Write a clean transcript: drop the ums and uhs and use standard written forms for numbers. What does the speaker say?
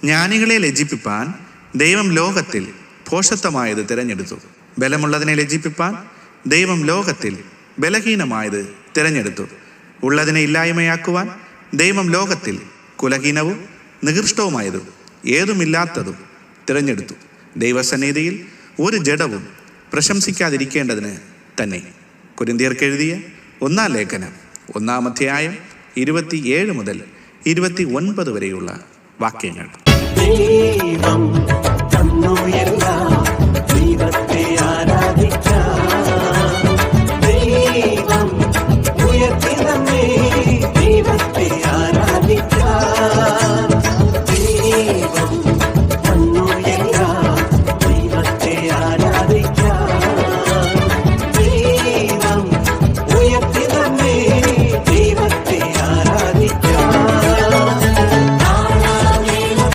ജ്ഞാനികളെ ലജ്ജിപ്പിപ്പാൻ ദൈവം ലോകത്തിൽ ഭോഷത്വമായത് തിരഞ്ഞെടുത്തു. ബലമുള്ളതിനെ ലജ്ജിപ്പിപ്പാൻ ദൈവം ലോകത്തിൽ ബലഹീനമായത് തിരഞ്ഞെടുത്തു. ഉള്ളതിനെ ഇല്ലായ്മയാക്കുവാൻ ദൈവം ലോകത്തിൽ കുലഹീനവും നികൃഷ്ടവുമായതും ഏതുമില്ലാത്തതും തിരഞ്ഞെടുത്തു. ദൈവസന്നിധിയിൽ ഒരു ജഡവും പ്രശംസിക്കാതിരിക്കേണ്ടതിന് തന്നെ. കൊരിന്ത്യർക്ക് എഴുതിയ 1-ാം ലേഖനം 1-ാം അധ്യായം 27 മുതൽ 29 വരെയുള്ള വാക്യങ്ങൾ.